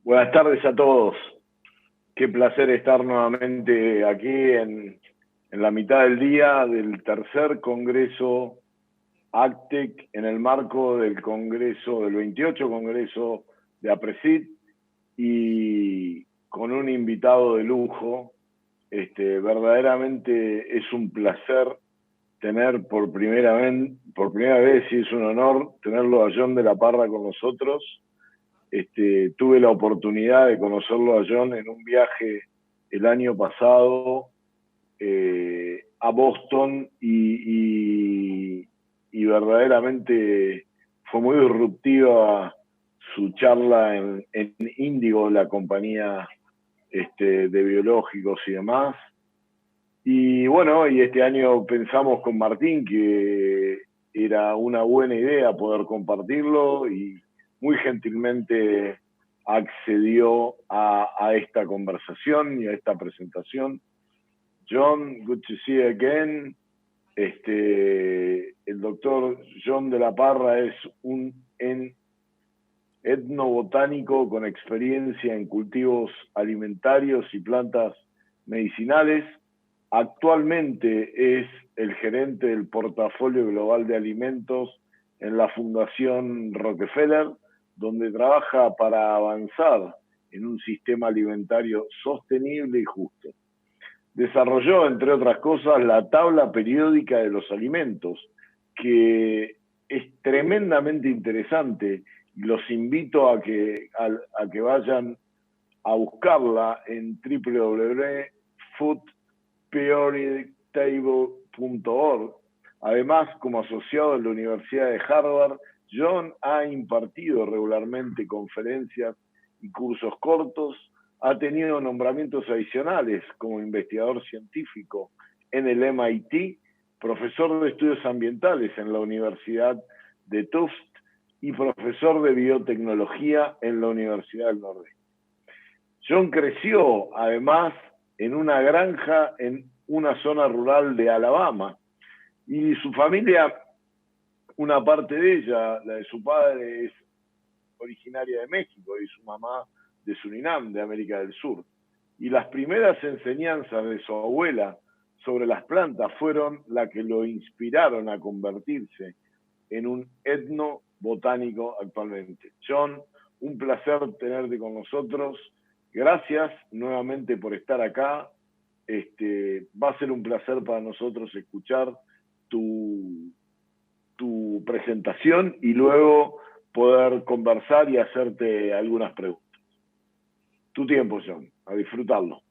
Buenas tardes a todos. Qué placer estar nuevamente aquí en la mitad del día del tercer Congreso ACTEC en el marco del Congreso, del 28 Congreso de APRESID y con un invitado de lujo. Verdaderamente es un placer tener por primera vez, y es un honor tenerlo a John de la Parra con nosotros. Tuve la oportunidad de conocerlo a John en un viaje el año pasado a Boston y verdaderamente fue muy disruptiva su charla en Índigo, la compañía de biológicos y demás. Y bueno, y este año pensamos con Martín que era una buena idea poder compartirlo y muy gentilmente accedió a esta conversación y a esta presentación. John, good to see you again. El doctor John de la Parra es un etnobotánico con experiencia en cultivos alimentarios y plantas medicinales. Actualmente es el gerente del portafolio global de alimentos en la Fundación Rockefeller, donde trabaja para avanzar en un sistema alimentario sostenible y justo. Desarrolló, entre otras cosas, la tabla periódica de los alimentos, que es tremendamente interesante y los invito a que vayan a buscarla en www.foodperiodictable.org. Además, como asociado de la Universidad de Harvard, John ha impartido regularmente conferencias y cursos cortos, ha tenido nombramientos adicionales como investigador científico en el MIT, profesor de estudios ambientales en la Universidad de Tufts y profesor de biotecnología en la Universidad del Nordeste. John creció, además, en una granja en una zona rural de Alabama, y su familia, una parte de ella, la de su padre, es originaria de México y su mamá de Surinam, de América del Sur. Y las primeras enseñanzas de su abuela sobre las plantas fueron las que lo inspiraron a convertirse en un etnobotánico actualmente. John, un placer tenerte con nosotros. Gracias nuevamente por estar acá. Va a ser un placer para nosotros escuchar tu presentación y luego poder conversar y hacerte algunas preguntas. Tu tiempo, John, a disfrutarlo.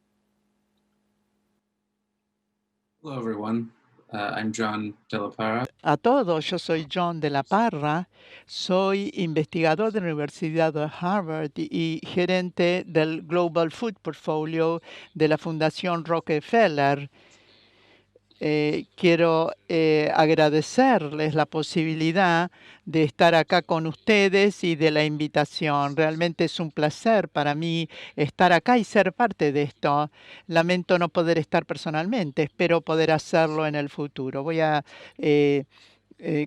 Hello, everyone. I'm John de la Parra. A todos, yo soy John de la Parra, soy investigador de la Universidad de Harvard y gerente del Global Food Portfolio de la Fundación Rockefeller. Quiero agradecerles la posibilidad de estar acá con ustedes y de la invitación. Realmente es un placer para mí estar acá y ser parte de esto. Lamento no poder estar personalmente, espero poder hacerlo en el futuro. Voy a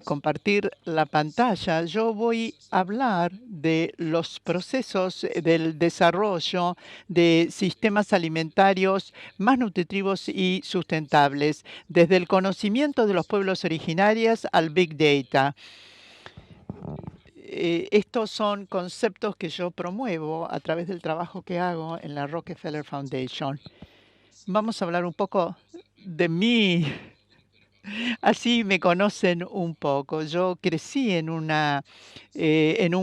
compartir la pantalla. Yo voy a hablar de los procesos del desarrollo de sistemas alimentarios más nutritivos y sustentables, desde el conocimiento de los pueblos originarios al Big Data. Estos son conceptos que yo promuevo a través del trabajo que hago en la Rockefeller Foundation. Vamos a hablar un poco de mí. Así me conocen un poco. Yo crecí en un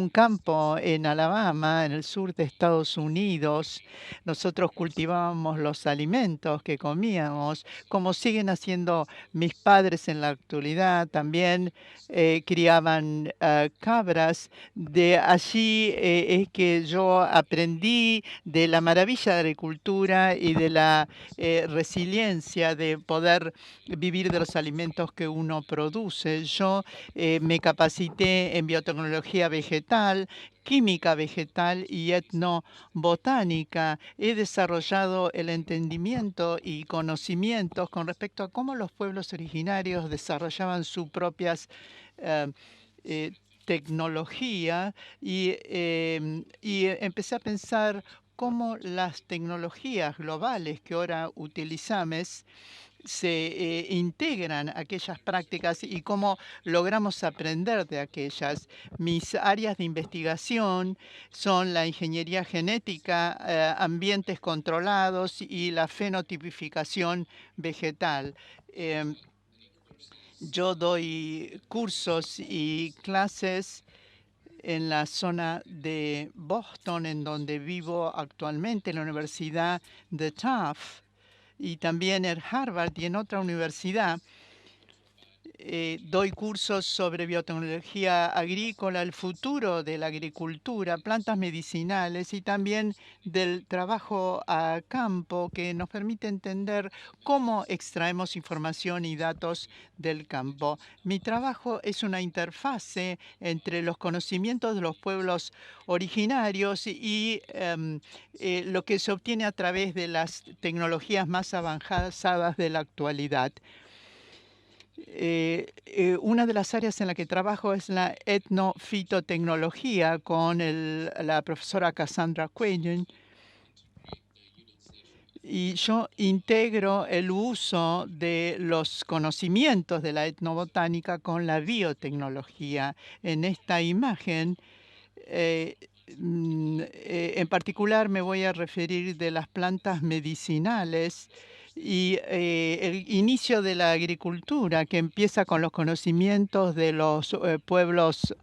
campo en Alabama, en el sur de Estados Unidos. Nosotros cultivábamos los alimentos que comíamos, como siguen haciendo mis padres en la actualidad. También criaban cabras. De allí es que yo aprendí de la maravilla de la agricultura y de la resiliencia de poder vivir de los alimentos que uno produce. Yo me capacité en biotecnología vegetal, química vegetal y etnobotánica. He desarrollado el entendimiento y conocimientos con respecto a cómo los pueblos originarios desarrollaban sus propias tecnología y empecé a pensar cómo las tecnologías globales que ahora utilizamos se integran aquellas prácticas y cómo logramos aprender de aquellas. Mis áreas de investigación son la ingeniería genética, ambientes controlados y la fenotipificación vegetal. Em, yo doy cursos y clases en la zona de Boston, en donde vivo actualmente, en la Universidad de Tufts, y también en Harvard y en otra universidad. Doy cursos sobre biotecnología agrícola, el futuro de la agricultura, plantas medicinales y también del trabajo a campo que nos permite entender cómo extraemos información y datos del campo. Mi trabajo es una interfase entre los conocimientos de los pueblos originarios y lo que se obtiene a través de las tecnologías más avanzadas de la actualidad. Una de las áreas en la que trabajo es la etnofitotecnología con la profesora Cassandra Quayon. Y yo integro el uso de los conocimientos de la etnobotánica con la biotecnología. En esta imagen, en particular me voy a referir de las plantas medicinales y el inicio de la agricultura, que empieza con los conocimientos de los pueblos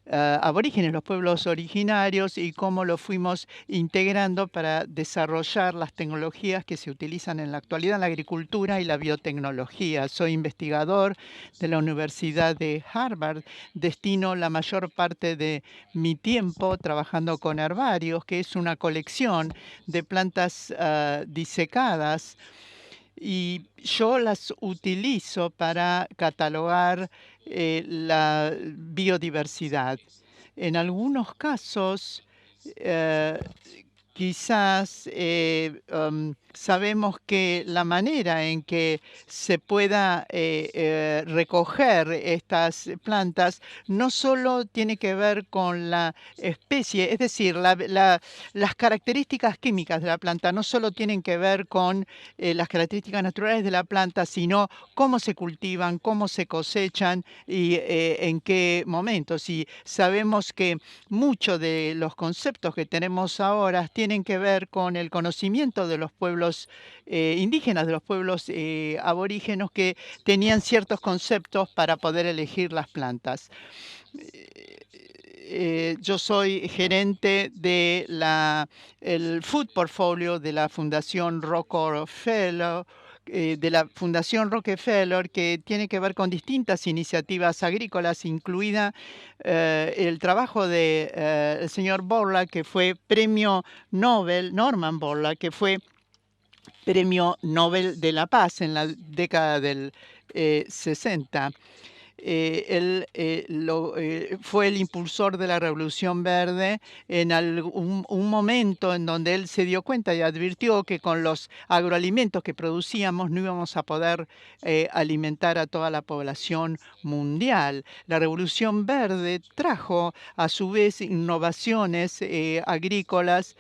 aborígenes, los pueblos originarios, y cómo lo fuimos integrando para desarrollar las tecnologías que se utilizan en la actualidad en la agricultura y la biotecnología. Soy investigador de la Universidad de Harvard. Destino la mayor parte de mi tiempo trabajando con herbarios, que es una colección de plantas disecadas, y yo las utilizo para catalogar la biodiversidad. En algunos casos, eh, quizás sabemos que la manera en que se pueda recoger estas plantas no solo tiene que ver con la especie, es decir, las características químicas de la planta no solo tienen que ver con las características naturales de la planta, sino cómo se cultivan, cómo se cosechan y en qué momentos. Y sabemos que muchos de los conceptos que tenemos ahora tienen que ver con el conocimiento de los pueblos indígenas, de los pueblos aborígenos que tenían ciertos conceptos para poder elegir las plantas. Yo soy gerente de el Food Portfolio de la Fundación Rockefeller, que tiene que ver con distintas iniciativas agrícolas, incluida el trabajo de el señor Borlaug, que fue premio Nobel, Norman Borlaug, que fue premio Nobel de la Paz en la década del 60. Él fue el impulsor de la Revolución Verde en un momento en donde él se dio cuenta y advirtió que con los agroalimentos que producíamos no íbamos a poder alimentar a toda la población mundial. La Revolución Verde trajo a su vez innovaciones agrícolas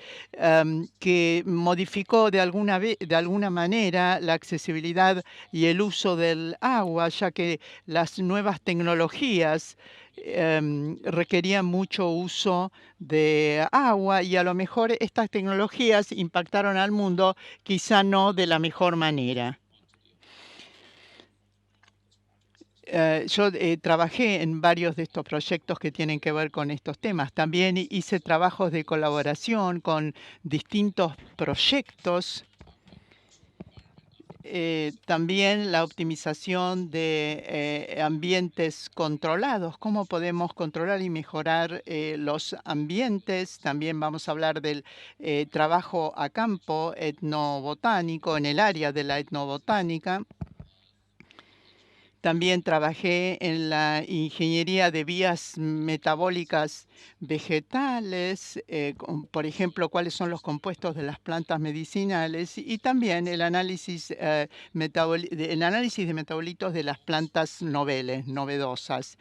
que modificó de alguna manera la accesibilidad y el uso del agua, ya que las nuevas tecnologías requerían mucho uso de agua, y a lo mejor estas tecnologías impactaron al mundo, quizá no de la mejor manera. Yo trabajé en varios de estos proyectos que tienen que ver con estos temas. También hice trabajos de colaboración con distintos proyectos. También la optimización de ambientes controlados, cómo podemos controlar y mejorar los ambientes. También vamos a hablar del trabajo a campo etnobotánico, en el área de la etnobotánica. También trabajé en la ingeniería de vías metabólicas vegetales, por ejemplo, cuáles son los compuestos de las plantas medicinales, y también el análisis de metabolitos de las plantas novedosas.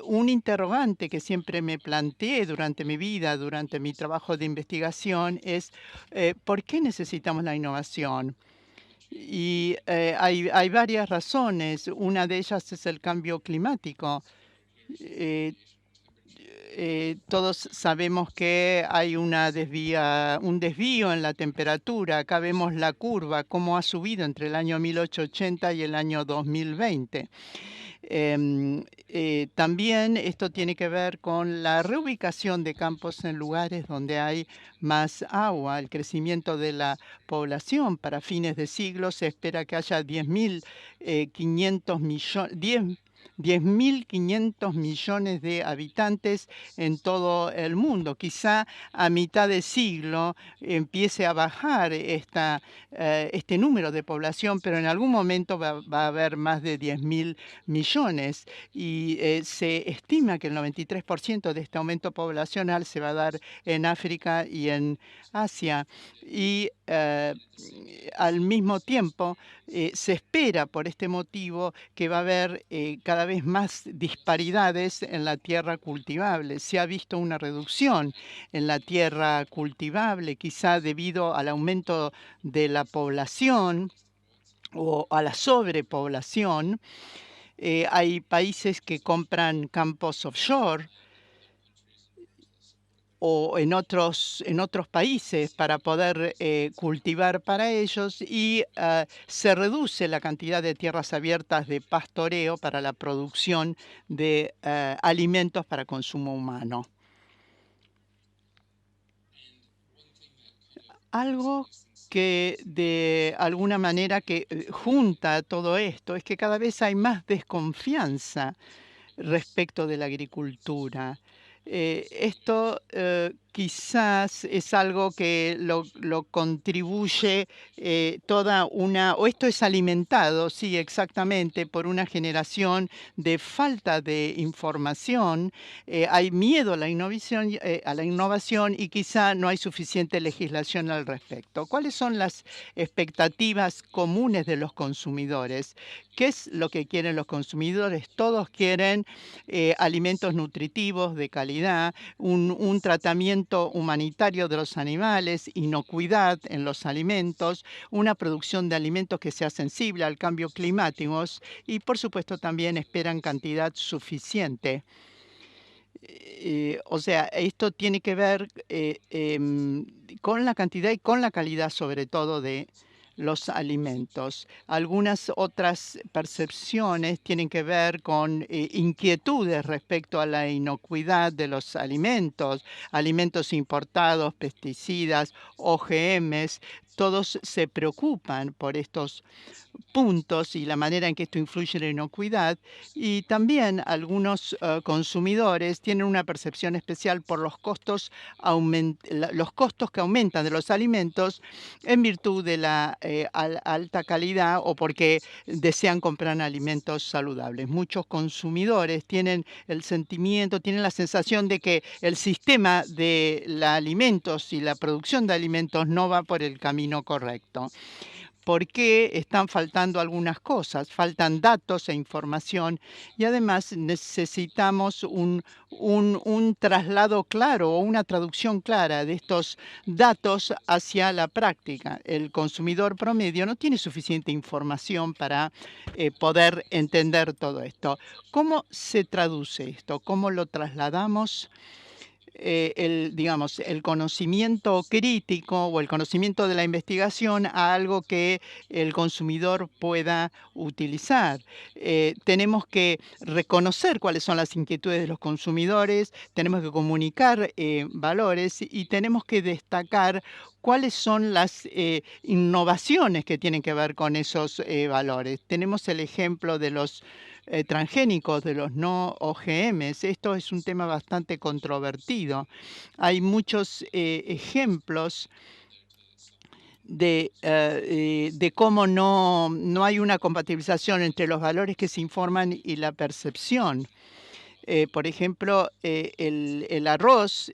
Un interrogante que siempre me planteé durante mi vida, durante mi trabajo de investigación, es ¿por qué necesitamos la innovación? Y hay varias razones. Una de ellas es el cambio climático. Eh, Todos sabemos que hay un desvío en la temperatura. Acá vemos la curva, cómo ha subido entre el año 1880 y el año 2020. También esto tiene que ver con la reubicación de campos en lugares donde hay más agua, el crecimiento de la población. Para fines de siglo se espera que haya 10.500 millones. 10.500 millones de habitantes en todo el mundo. Quizá a mitad de siglo empiece a bajar este número de población, pero en algún momento va a haber más de 10.000 millones y se estima que el 93% de este aumento poblacional se va a dar en África y en Asia. Y al mismo tiempo se espera por este motivo que va a haber cada vez más disparidades en la tierra cultivable. Se ha visto una reducción en la tierra cultivable, quizá debido al aumento de la población o a la sobrepoblación. Hay países que compran campos offshore o en otros países para poder cultivar para ellos y se reduce la cantidad de tierras abiertas de pastoreo para la producción de alimentos para consumo humano. Algo que de alguna manera que junta todo esto es que cada vez hay más desconfianza respecto de la agricultura. Esto quizás es algo que lo contribuye o esto es alimentado, sí, exactamente, por una generación de falta de información. Hay miedo a la innovación y quizá no hay suficiente legislación al respecto. ¿Cuáles son las expectativas comunes de los consumidores? ¿Qué es lo que quieren los consumidores? Todos quieren alimentos nutritivos de calidad, un tratamiento humanitario de los animales, inocuidad en los alimentos, una producción de alimentos que sea sensible al cambio climático y, por supuesto, también esperan cantidad suficiente. O sea, esto tiene que ver con la cantidad y con la calidad, sobre todo, de los alimentos. Algunas otras percepciones tienen que ver con inquietudes respecto a la inocuidad de los alimentos, alimentos importados, pesticidas, OGMs. Todos se preocupan por estos puntos y la manera en que esto influye en la inocuidad. Y también algunos consumidores tienen una percepción especial por los costos que aumentan de los alimentos en virtud de la alta calidad o porque desean comprar alimentos saludables. Muchos consumidores tienen el sentimiento, tienen la sensación de que el sistema de alimentos y la producción de alimentos no va por el camino correcto. Porque están faltando algunas cosas, faltan datos e información y además necesitamos un traslado claro o una traducción clara de estos datos hacia la práctica. El consumidor promedio no tiene suficiente información para poder entender todo esto. ¿Cómo se traduce esto? ¿Cómo lo trasladamos? El conocimiento crítico o el conocimiento de la investigación a algo que el consumidor pueda utilizar. Tenemos que reconocer cuáles son las inquietudes de los consumidores, tenemos que comunicar valores y tenemos que destacar cuáles son las innovaciones que tienen que ver con esos valores. Tenemos el ejemplo de los transgénicos, de los no OGMs. Esto es un tema bastante controvertido. Hay muchos ejemplos de cómo no hay una compatibilización entre los valores que se informan y la percepción. Por ejemplo, el arroz,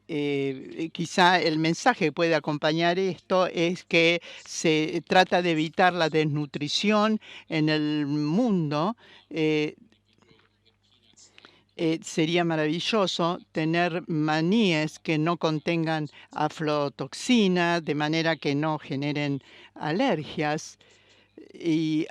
quizá el mensaje que puede acompañar esto es que se trata de evitar la desnutrición en el mundo. Sería maravilloso tener maníes que no contengan aflatoxina, de manera que no generen alergias. Y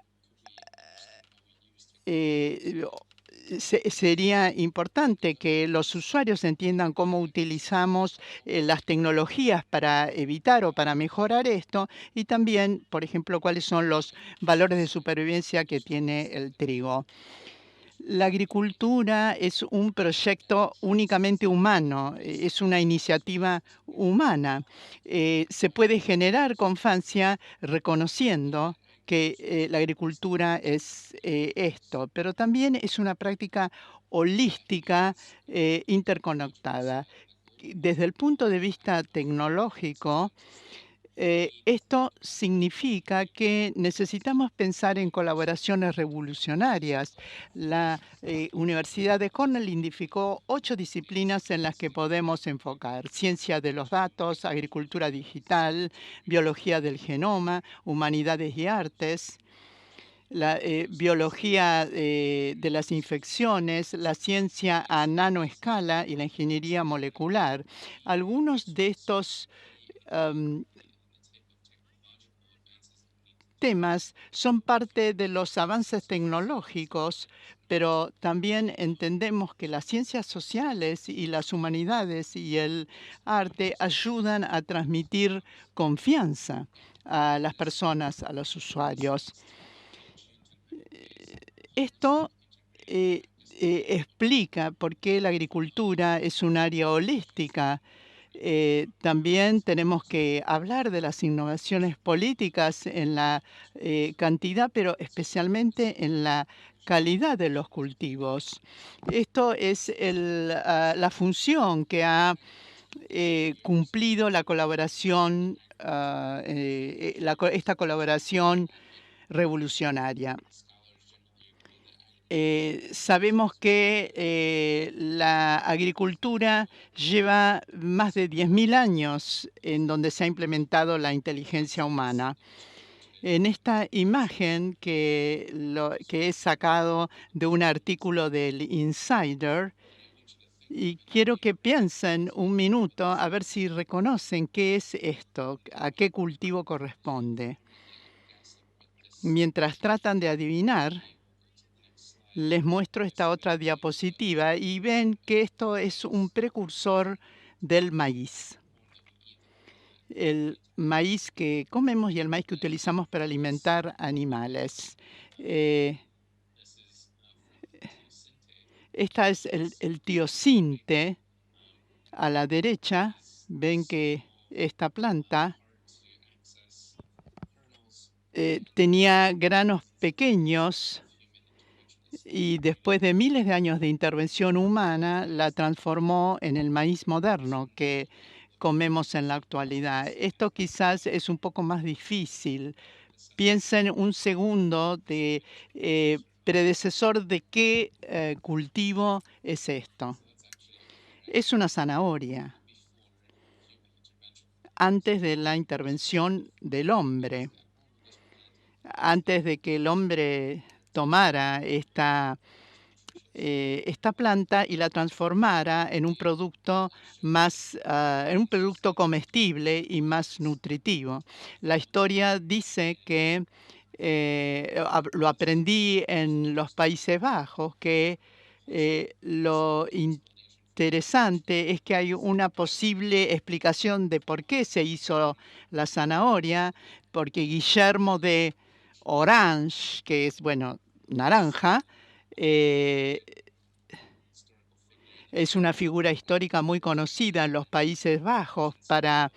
sería importante que los usuarios entiendan cómo utilizamos las tecnologías para evitar o para mejorar esto, y también, por ejemplo, cuáles son los valores de supervivencia que tiene el trigo. La agricultura es un proyecto únicamente humano, es una iniciativa humana. Se puede generar confianza reconociendo que la agricultura es esto, pero también es una práctica holística, interconectada. Desde el punto de vista tecnológico, esto significa que necesitamos pensar en colaboraciones revolucionarias. La Universidad de Cornell identificó 8 disciplinas en las que podemos enfocar: ciencia de los datos, agricultura digital, biología del genoma, humanidades y artes, la biología de las infecciones, la ciencia a nanoescala y la ingeniería molecular. Algunos de estos temas son parte de los avances tecnológicos, pero también entendemos que las ciencias sociales y las humanidades y el arte ayudan a transmitir confianza a las personas, a los usuarios. Esto explica por qué la agricultura es un área holística. También tenemos que hablar de las innovaciones políticas en la cantidad, pero especialmente en la calidad de los cultivos. Esto es la función que ha cumplido la colaboración, esta colaboración revolucionaria. Sabemos que la agricultura lleva más de 10.000 años en donde se ha implementado la inteligencia humana. En esta imagen que he sacado de un artículo del Insider, y quiero que piensen un minuto a ver si reconocen qué es esto, a qué cultivo corresponde. Mientras tratan de adivinar, les muestro esta otra diapositiva y ven que esto es un precursor del maíz. El maíz que comemos y el maíz que utilizamos para alimentar animales. Esta es el tiosinte. A la derecha ven que esta planta tenía granos pequeños, y después de miles de años de intervención humana, la transformó en el maíz moderno que comemos en la actualidad. Esto quizás es un poco más difícil. Piensen un segundo de predecesor de qué cultivo es esto. Es una zanahoria, antes de la intervención del hombre, antes de que el hombre tomara esta planta y la transformara en un producto comestible y más nutritivo. La historia dice que lo aprendí en los Países Bajos, que lo interesante es que hay una posible explicación de por qué se hizo la zanahoria, porque Guillermo de Orange, que es, naranja, es una figura histórica muy conocida en los Países Bajos. Para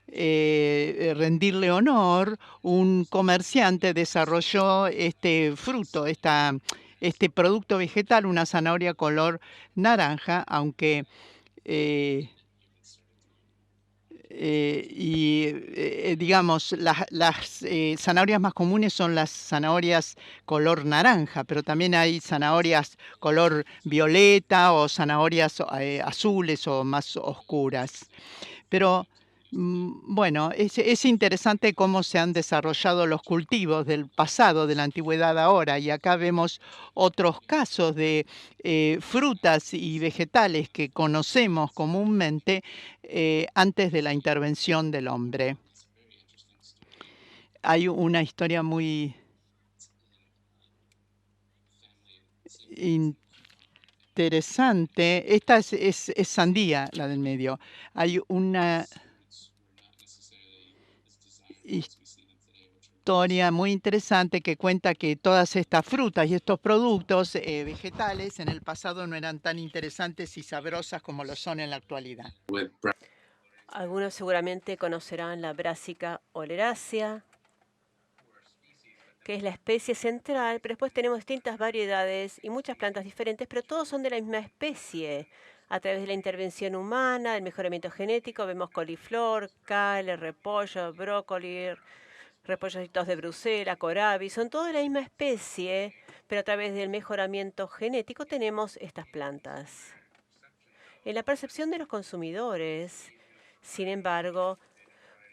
rendirle honor, un comerciante desarrolló este fruto, este producto vegetal, una zanahoria color naranja, aunque digamos, las zanahorias más comunes son las zanahorias color naranja, pero también hay zanahorias color violeta o zanahorias azules o más oscuras. Pero Bueno, es interesante cómo se han desarrollado los cultivos del pasado, de la antigüedad ahora, y acá vemos otros casos de frutas y vegetales que conocemos comúnmente antes de la intervención del hombre. Hay una historia muy interesante. Esta es sandía, la del medio. Hay una historia muy interesante que cuenta que todas estas frutas y estos productos vegetales en el pasado no eran tan interesantes y sabrosas como lo son en la actualidad. with Algunos seguramente conocerán la Brassica oleracea, que es la especie central, pero después tenemos distintas variedades y muchas plantas diferentes, pero todos son de la misma especie. A través de la intervención humana, el mejoramiento genético, vemos coliflor, kale, repollo, brócoli, repollitos de Bruselas, corabi, son todos de la misma especie, pero a través del mejoramiento genético tenemos estas plantas. En la percepción de los consumidores, sin embargo,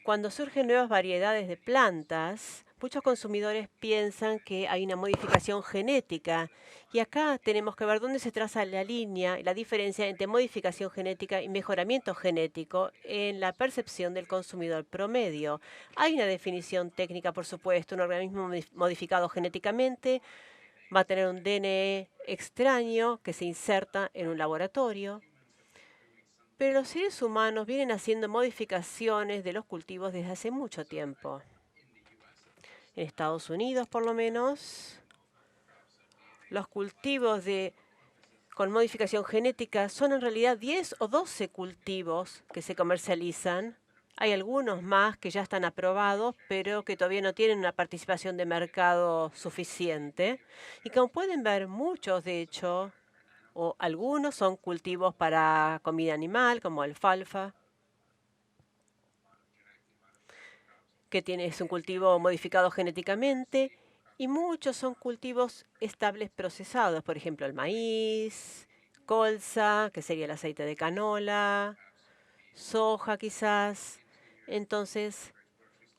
cuando surgen nuevas variedades de plantas, muchos consumidores piensan que hay una modificación genética. Y acá tenemos que ver dónde se traza la línea y la diferencia entre modificación genética y mejoramiento genético en la percepción del consumidor promedio. Hay una definición técnica, por supuesto. Un organismo modificado genéticamente va a tener un DNE extraño que se inserta en un laboratorio. Pero los seres humanos vienen haciendo modificaciones de los cultivos desde hace mucho tiempo. En Estados Unidos, por lo menos, los cultivos con modificación genética son en realidad 10 o 12 cultivos que se comercializan. Hay algunos más que ya están aprobados, pero que todavía no tienen una participación de mercado suficiente. Y como pueden ver, muchos, de hecho, o algunos son cultivos para comida animal, como alfalfa, que es un cultivo modificado genéticamente, y muchos son cultivos estables procesados, por ejemplo, el maíz, colza, que sería el aceite de canola, soja quizás. Entonces,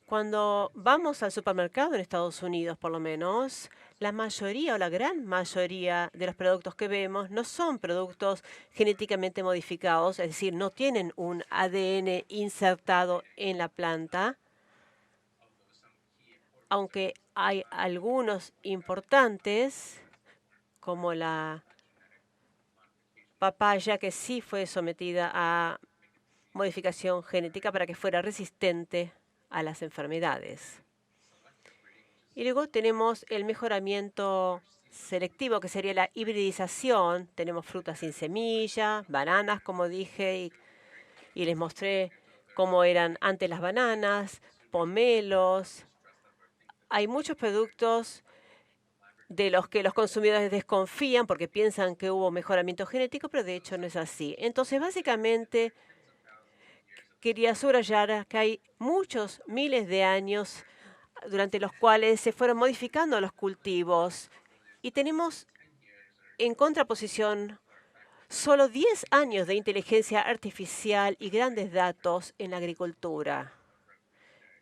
cuando vamos al supermercado en Estados Unidos, por lo menos, la mayoría o la gran mayoría de los productos que vemos no son productos genéticamente modificados, es decir, no tienen un ADN insertado en la planta, aunque hay algunos importantes, como la papaya, que sí fue sometida a modificación genética para que fuera resistente a las enfermedades. Y luego tenemos el mejoramiento selectivo, que sería la hibridización. Tenemos frutas sin semilla, bananas, como dije, y les mostré cómo eran antes las bananas, pomelos. Hay muchos productos de los que los consumidores desconfían porque piensan que hubo mejoramiento genético, pero de hecho no es así. Entonces, básicamente, quería subrayar que hay muchos miles de años durante los cuales se fueron modificando los cultivos y tenemos en contraposición solo 10 años de inteligencia artificial y grandes datos en la agricultura,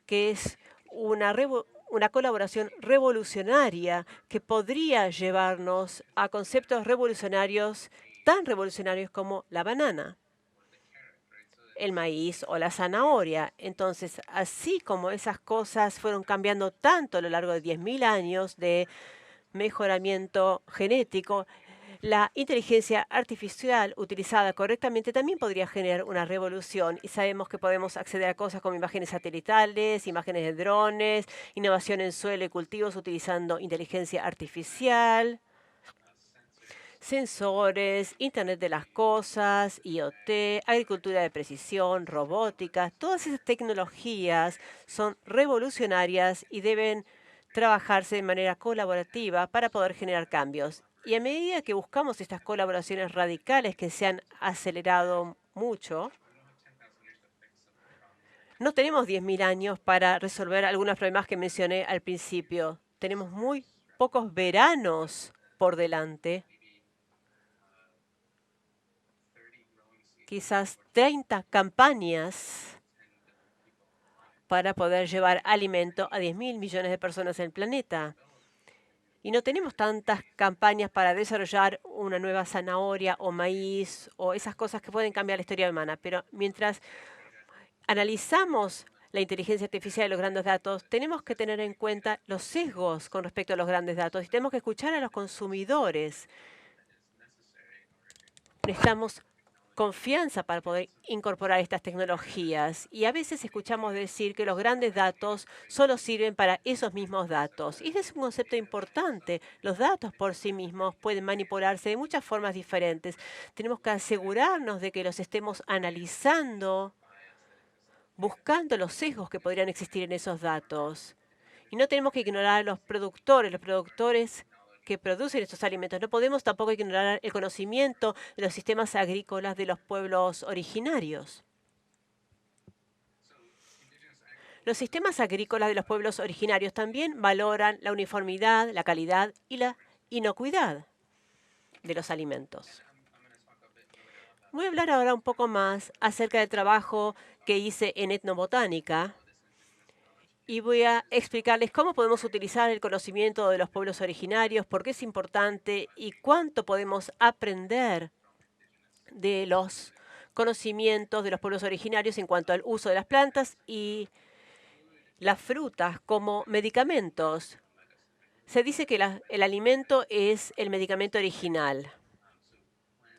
que es una colaboración revolucionaria que podría llevarnos a conceptos revolucionarios, tan revolucionarios como la banana, el maíz o la zanahoria. Entonces, así como esas cosas fueron cambiando tanto a lo largo de 10.000 años de mejoramiento genético, la inteligencia artificial utilizada correctamente también podría generar una revolución, y sabemos que podemos acceder a cosas como imágenes satelitales, imágenes de drones, innovación en suelo y cultivos utilizando inteligencia artificial, sensores, Internet de las cosas, IoT, agricultura de precisión, robótica. Todas esas tecnologías son revolucionarias y deben trabajarse de manera colaborativa para poder generar cambios. Y a medida que buscamos estas colaboraciones radicales que se han acelerado mucho, no tenemos 10.000 años para resolver algunos problemas que mencioné al principio. Tenemos muy pocos veranos por delante. Quizás 30 campañas para poder llevar alimento a 10.000 millones de personas en el planeta. Y no tenemos tantas campañas para desarrollar una nueva zanahoria o maíz o esas cosas que pueden cambiar la historia humana. Pero mientras analizamos la inteligencia artificial y los grandes datos, tenemos que tener en cuenta los sesgos con respecto a los grandes datos y tenemos que escuchar a los consumidores. Necesitamos confianza para poder incorporar estas tecnologías. Y a veces escuchamos decir que los grandes datos solo sirven para esos mismos datos. Y ese es un concepto importante. Los datos por sí mismos pueden manipularse de muchas formas diferentes. Tenemos que asegurarnos de que los estemos analizando, buscando los sesgos que podrían existir en esos datos. Y no tenemos que ignorar a los productores que producen estos alimentos. No podemos tampoco ignorar el conocimiento de los sistemas agrícolas de los pueblos originarios. Los sistemas agrícolas de los pueblos originarios también valoran la uniformidad, la calidad y la inocuidad de los alimentos. Voy a hablar ahora un poco más acerca del trabajo que hice en etnobotánica y voy a explicarles cómo podemos utilizar el conocimiento de los pueblos originarios, por qué es importante y cuánto podemos aprender de los conocimientos de los pueblos originarios en cuanto al uso de las plantas y las frutas como medicamentos. Se dice que el alimento es el medicamento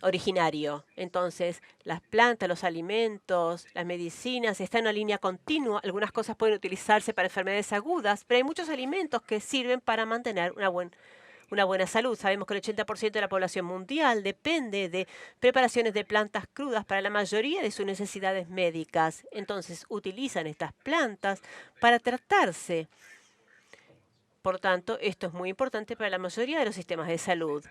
originario. Entonces, las plantas, los alimentos, las medicinas están en una línea continua. Algunas cosas pueden utilizarse para enfermedades agudas, pero hay muchos alimentos que sirven para mantener una buena salud. Sabemos que el 80% de la población mundial depende de preparaciones de plantas crudas para la mayoría de sus necesidades médicas. Entonces, utilizan estas plantas para tratarse. Por tanto, esto es muy importante para la mayoría de los sistemas de salud.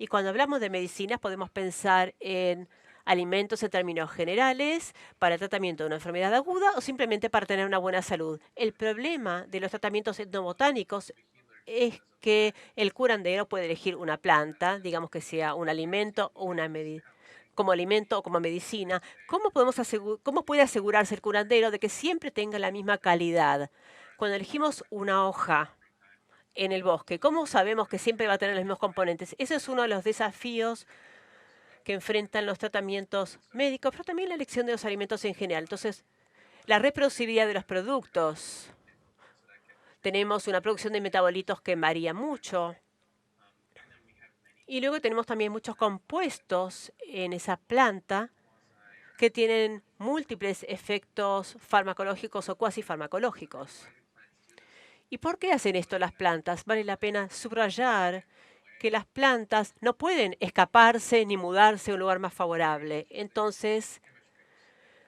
Y cuando hablamos de medicinas, podemos pensar en alimentos en términos generales para el tratamiento de una enfermedad aguda o simplemente para tener una buena salud. El problema de los tratamientos etnobotánicos es que el curandero puede elegir una planta, digamos que sea un alimento o como alimento o como medicina. ¿Cómo puede asegurarse el curandero de que siempre tenga la misma calidad? Cuando elegimos una hoja en el bosque, ¿cómo sabemos que siempre va a tener los mismos componentes? Ese es uno de los desafíos que enfrentan los tratamientos médicos, pero también la elección de los alimentos en general. Entonces, la reproducibilidad de los productos. Tenemos una producción de metabolitos que varía mucho. Y luego tenemos también muchos compuestos en esa planta que tienen múltiples efectos farmacológicos o cuasi farmacológicos. ¿Y por qué hacen esto las plantas? Vale la pena subrayar que las plantas no pueden escaparse ni mudarse a un lugar más favorable. Entonces,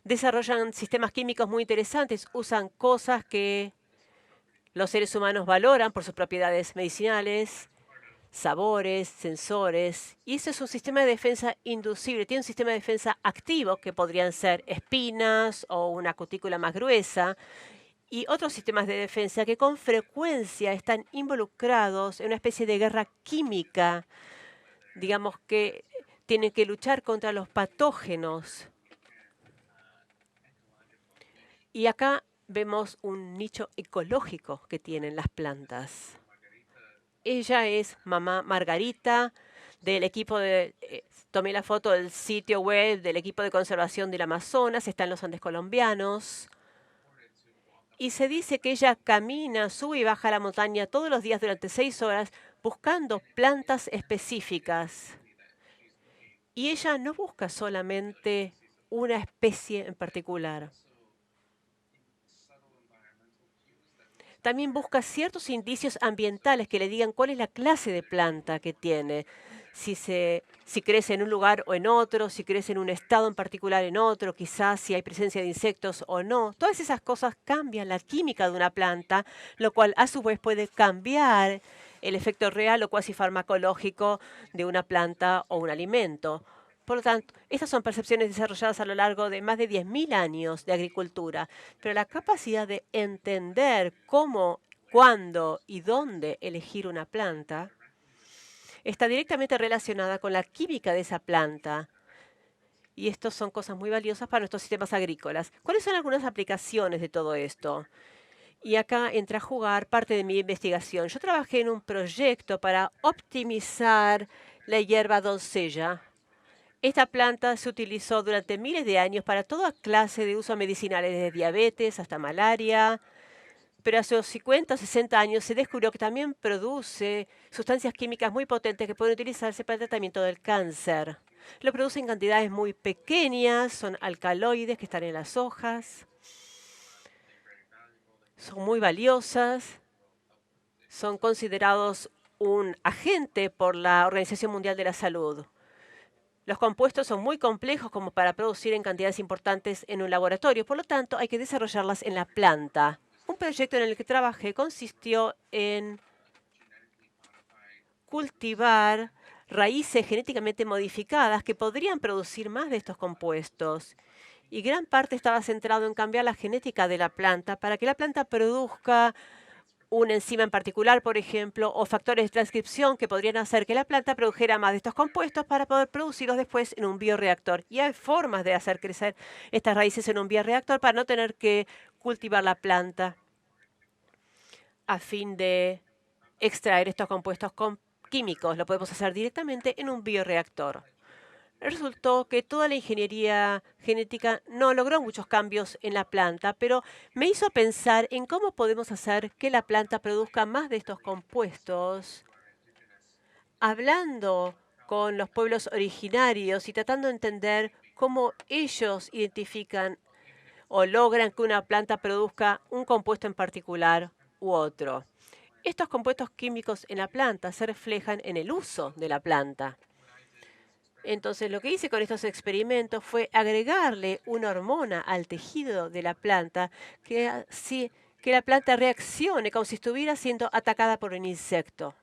desarrollan sistemas químicos muy interesantes, usan cosas que los seres humanos valoran por sus propiedades medicinales, sabores, sensores, y eso es un sistema de defensa inducible. Tiene un sistema de defensa activo que podrían ser espinas o una cutícula más gruesa, y otros sistemas de defensa que con frecuencia están involucrados en una especie de guerra química. Digamos que tienen que luchar contra los patógenos. Y acá vemos un nicho ecológico que tienen las plantas. Ella es mamá Margarita del equipo de... tomé la foto del sitio web del equipo de conservación del Amazonas, está en los Andes colombianos. Y se dice que ella camina, sube y baja la montaña todos los días durante 6 horas buscando plantas específicas. Y ella no busca solamente una especie en particular. También busca ciertos indicios ambientales que le digan cuál es la clase de planta que tiene. Si crece en un lugar o en otro, si crece en un estado en particular en otro, quizás si hay presencia de insectos o no. Todas esas cosas cambian la química de una planta, lo cual a su vez puede cambiar el efecto real o cuasi farmacológico de una planta o un alimento. Por lo tanto, estas son percepciones desarrolladas a lo largo de más de 10.000 años de agricultura, pero la capacidad de entender cómo, cuándo y dónde elegir una planta está directamente relacionada con la química de esa planta Y estas son cosas muy valiosas para nuestros sistemas agrícolas. ¿Cuáles son algunas aplicaciones de todo esto? Y acá entra a jugar parte de mi investigación. Yo trabajé en un proyecto para optimizar la hierba doncella. Esta planta se utilizó durante miles de años para toda clase de usos medicinales, desde diabetes hasta malaria, pero hace unos 50 o 60 años se descubrió que también produce sustancias químicas muy potentes que pueden utilizarse para el tratamiento del cáncer. Lo produce en cantidades muy pequeñas, son alcaloides que están en las hojas, son muy valiosas, son considerados un agente por la Organización Mundial de la Salud. Los compuestos son muy complejos como para producir en cantidades importantes en un laboratorio, por lo tanto hay que desarrollarlas en la planta. Un proyecto en el que trabajé consistió en cultivar raíces genéticamente modificadas que podrían producir más de estos compuestos. Y gran parte estaba centrado en cambiar la genética de la planta para que la planta produzca una enzima en particular, por ejemplo, o factores de transcripción que podrían hacer que la planta produjera más de estos compuestos para poder producirlos después en un bioreactor. Y hay formas de hacer crecer estas raíces en un bioreactor para no tener que cultivar la planta a fin de extraer estos compuestos químicos. Lo podemos hacer directamente en un bioreactor. Resultó que toda la ingeniería genética no logró muchos cambios en la planta, pero me hizo pensar en cómo podemos hacer que la planta produzca más de estos compuestos. Hablando con los pueblos originarios y tratando de entender cómo ellos identifican o logran que una planta produzca un compuesto en particular u otro. Estos compuestos químicos en la planta se reflejan en el uso de la planta. Entonces, lo que hice con estos experimentos fue agregarle una hormona al tejido de la planta que la planta reaccione como si estuviera siendo atacada por un insecto.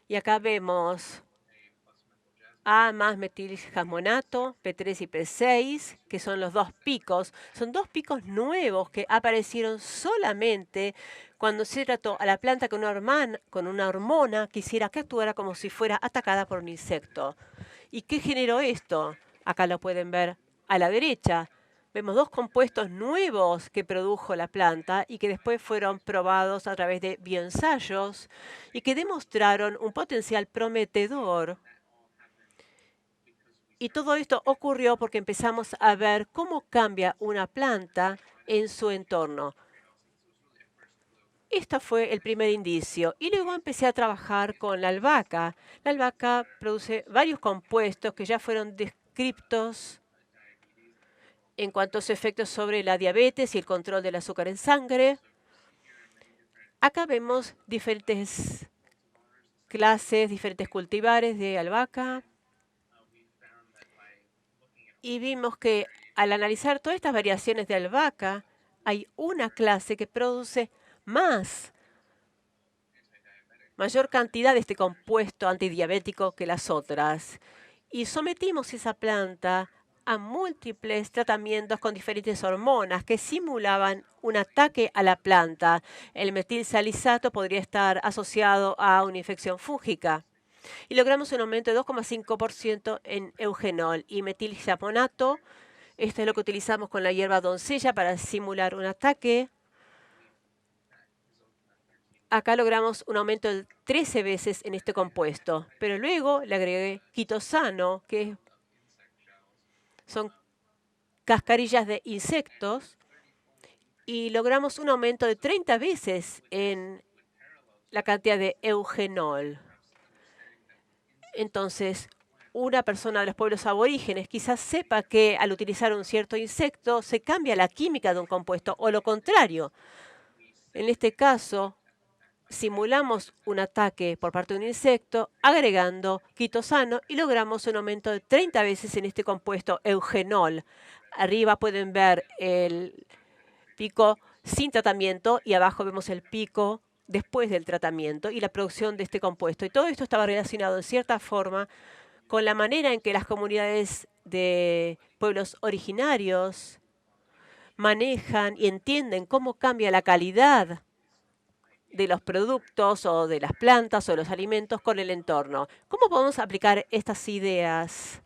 Y acá vemos A más metiljamonato, P3 y P6, que son los dos picos. Son dos picos nuevos que aparecieron solamente cuando se trató a la planta con una hormona que hiciera que actuara como si fuera atacada por un insecto. ¿Y qué generó esto? Acá lo pueden ver a la derecha. Vemos dos compuestos nuevos que produjo la planta y que después fueron probados a través de bioensayos y que demostraron un potencial prometedor. Y todo esto ocurrió porque empezamos a ver cómo cambia una planta en su entorno. Este fue el primer indicio. Y luego empecé a trabajar con la albahaca. La albahaca produce varios compuestos que ya fueron descritos en cuanto a sus efectos sobre la diabetes y el control del azúcar en sangre. Acá vemos diferentes clases, diferentes cultivares de albahaca. Y vimos que al analizar todas estas variaciones de albahaca, hay una clase que produce mayor cantidad de este compuesto antidiabético que las otras. Y sometimos esa planta a múltiples tratamientos con diferentes hormonas que simulaban un ataque a la planta. El metilsalisato podría estar asociado a una infección fúngica. Y logramos un aumento de 2,5% en eugenol y metiljamonato. Esto es lo que utilizamos con la hierba doncella para simular un ataque. Acá logramos un aumento de 13 veces en este compuesto, pero luego le agregué quitosano, que son cascarillas de insectos, y logramos un aumento de 30 veces en la cantidad de eugenol. Entonces, una persona de los pueblos aborígenes quizás sepa que al utilizar un cierto insecto se cambia la química de un compuesto, o lo contrario. En este caso, simulamos un ataque por parte de un insecto agregando quitosano y logramos un aumento de 30 veces en este compuesto eugenol. Arriba pueden ver el pico sin tratamiento y abajo vemos el pico después del tratamiento y la producción de este compuesto. Y todo esto estaba relacionado en cierta forma con la manera en que las comunidades de pueblos originarios manejan y entienden cómo cambia la calidad de los productos o de las plantas o de los alimentos con el entorno. ¿Cómo podemos aplicar estas ideas?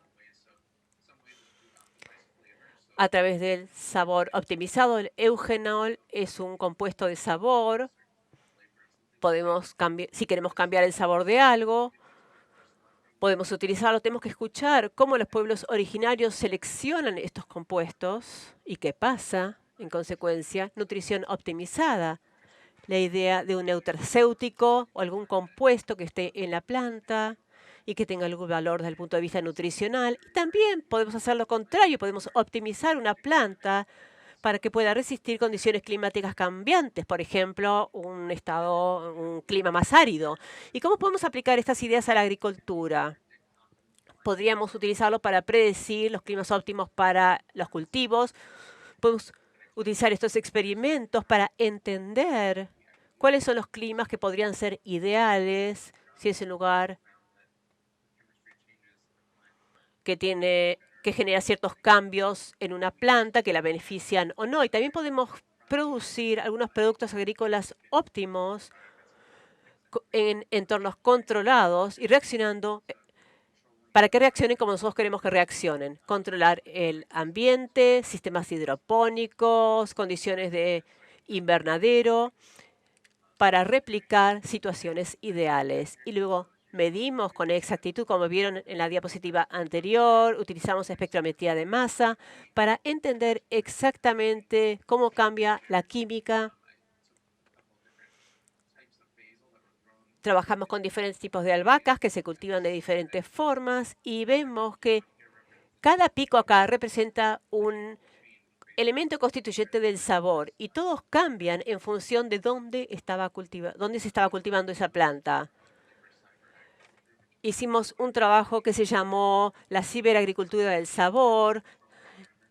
a través del sabor optimizado. El eugenol es un compuesto de sabor. Podemos cambiar, si queremos cambiar el sabor de algo, podemos utilizarlo. Tenemos que escuchar cómo los pueblos originarios seleccionan estos compuestos y qué pasa, en consecuencia, nutrición optimizada. La idea de un nutracéutico o algún compuesto que esté en la planta y que tenga algún valor desde el punto de vista nutricional. Y también podemos hacer lo contrario, podemos optimizar una planta para que pueda resistir condiciones climáticas cambiantes, por ejemplo, un clima más árido. ¿Y cómo podemos aplicar estas ideas a la agricultura? Podríamos utilizarlo para predecir los climas óptimos para los cultivos. Podemos utilizar estos experimentos para entender cuáles son los climas que podrían ser ideales si es un lugar que genera ciertos cambios en una planta que la benefician o no. Y también podemos producir algunos productos agrícolas óptimos en entornos controlados y reaccionando para que reaccionen como nosotros queremos que reaccionen. Controlar el ambiente, sistemas hidropónicos, condiciones de invernadero, para replicar situaciones ideales. Y luego medimos con exactitud, como vieron en la diapositiva anterior, utilizamos espectrometría de masa para entender exactamente cómo cambia la química. Trabajamos con diferentes tipos de albahacas que se cultivan de diferentes formas y vemos que cada pico acá representa un elemento constituyente del sabor y todos cambian en función de dónde se estaba cultivando esa planta. Hicimos un trabajo que se llamó la ciberagricultura del sabor.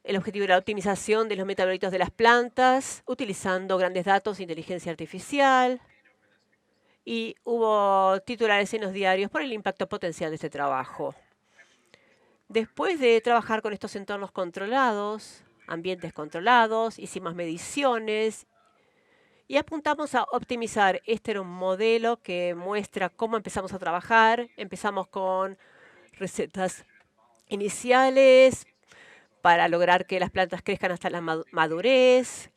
El objetivo era la optimización de los metabolitos de las plantas utilizando grandes datos de inteligencia artificial. Y hubo titulares en los diarios por el impacto potencial de este trabajo. Después de trabajar con estos entornos controlados, ambientes controlados, hicimos mediciones y apuntamos a optimizar. Este era un modelo que muestra cómo empezamos a trabajar. Empezamos con recetas iniciales para lograr que las plantas crezcan hasta la madurez.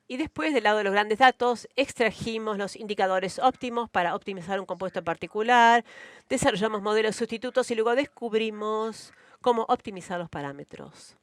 Y después, del lado de los grandes datos, extrajimos los indicadores óptimos para optimizar un compuesto en particular, desarrollamos modelos sustitutos y luego descubrimos cómo optimizar los parámetros.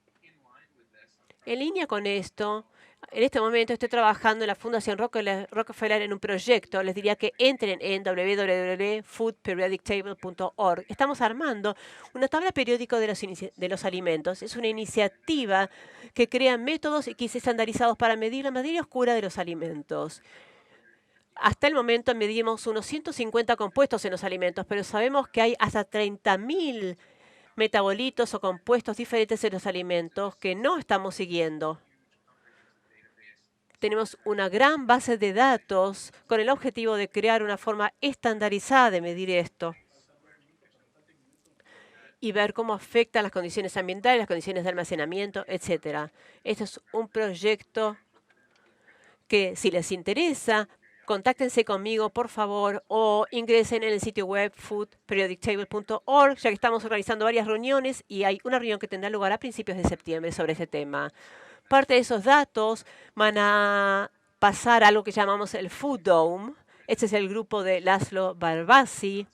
En línea con esto, en este momento estoy trabajando en la Fundación Rockefeller en un proyecto. Les diría que entren en www.foodperiodictable.org. Estamos armando una tabla periódica de los alimentos. Es una iniciativa que crea métodos y kits estandarizados para medir la materia oscura de los alimentos. Hasta el momento medimos unos 150 compuestos en los alimentos, pero sabemos que hay hasta 30.000 metabolitos o compuestos diferentes en los alimentos que no estamos siguiendo. Tenemos una gran base de datos con el objetivo de crear una forma estandarizada de medir esto y ver cómo afectan las condiciones ambientales, las condiciones de almacenamiento, etc. Este es un proyecto que, si les interesa, contáctense conmigo, por favor, o ingresen en el sitio web foodperiodictable.org, ya que estamos organizando varias reuniones y hay una reunión que tendrá lugar a principios de septiembre sobre este tema. Parte de esos datos van a pasar a algo que llamamos el Food Dome. Este es el grupo de Laszlo Barbasi.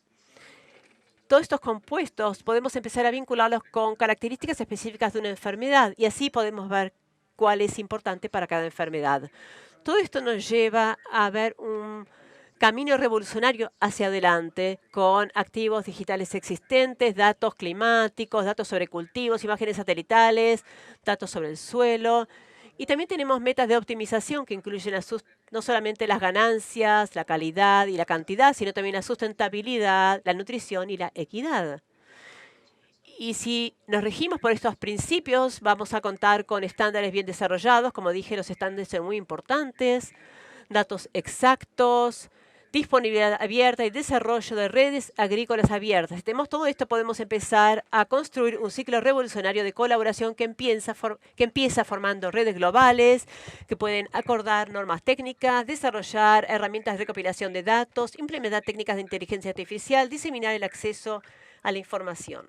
Todos estos compuestos podemos empezar a vincularlos con características específicas de una enfermedad y así podemos ver cuál es importante para cada enfermedad. Todo esto nos lleva a ver un camino revolucionario hacia adelante con activos digitales existentes, datos climáticos, datos sobre cultivos, imágenes satelitales, datos sobre el suelo. Y también tenemos metas de optimización que incluyen no solamente las ganancias, la calidad y la cantidad, sino también la sustentabilidad, la nutrición y la equidad. Y si nos regimos por estos principios, vamos a contar con estándares bien desarrollados. Como dije, los estándares son muy importantes, datos exactos, disponibilidad abierta y desarrollo de redes agrícolas abiertas. Si tenemos todo esto, podemos empezar a construir un ciclo revolucionario de colaboración que empieza formando redes globales, que pueden acordar normas técnicas, desarrollar herramientas de recopilación de datos, implementar técnicas de inteligencia artificial, diseminar el acceso a la información.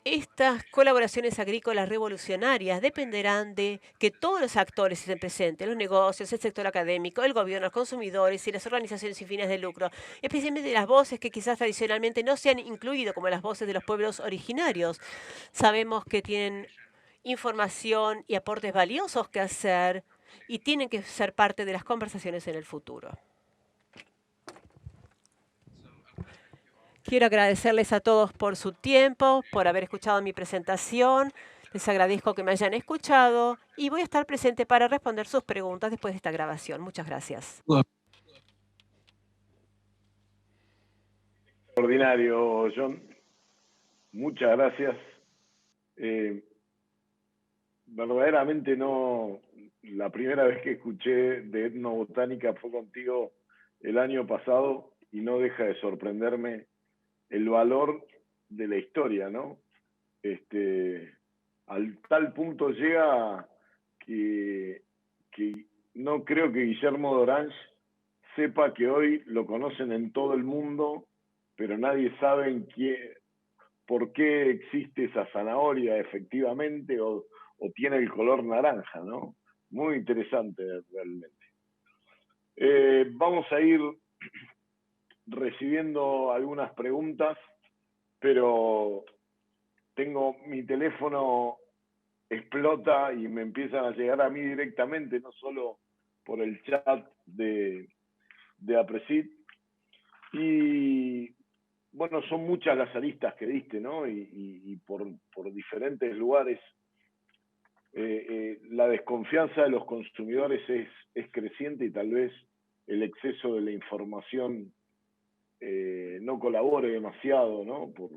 Estas colaboraciones agrícolas revolucionarias dependerán de que todos los actores estén presentes, los negocios, el sector académico, el gobierno, los consumidores y las organizaciones sin fines de lucro, especialmente las voces que quizás tradicionalmente no se han incluido, como las voces de los pueblos originarios. Sabemos que tienen información y aportes valiosos que hacer y tienen que ser parte de las conversaciones en el futuro. Quiero agradecerles a todos por su tiempo, por haber escuchado mi presentación. Les agradezco que me hayan escuchado y voy a estar presente para responder sus preguntas después de esta grabación. Muchas gracias. Extraordinario, John. Muchas gracias. Verdaderamente no, la primera vez que escuché de etnobotánica fue contigo el año pasado y no deja de sorprenderme el valor de la historia, ¿no? Al tal punto llega que no creo que Guillermo de Orange sepa que hoy lo conocen en todo el mundo, pero nadie sabe por qué existe esa zanahoria efectivamente o tiene el color naranja, ¿no? Muy interesante realmente. Vamos a ir recibiendo algunas preguntas, pero tengo mi teléfono explota y me empiezan a llegar a mí directamente, no solo por el chat de Apresid. Y bueno, son muchas las aristas que diste, ¿no? Y por diferentes lugares. La desconfianza de los consumidores es creciente y tal vez el exceso de la información no colabore demasiado, ¿no? Por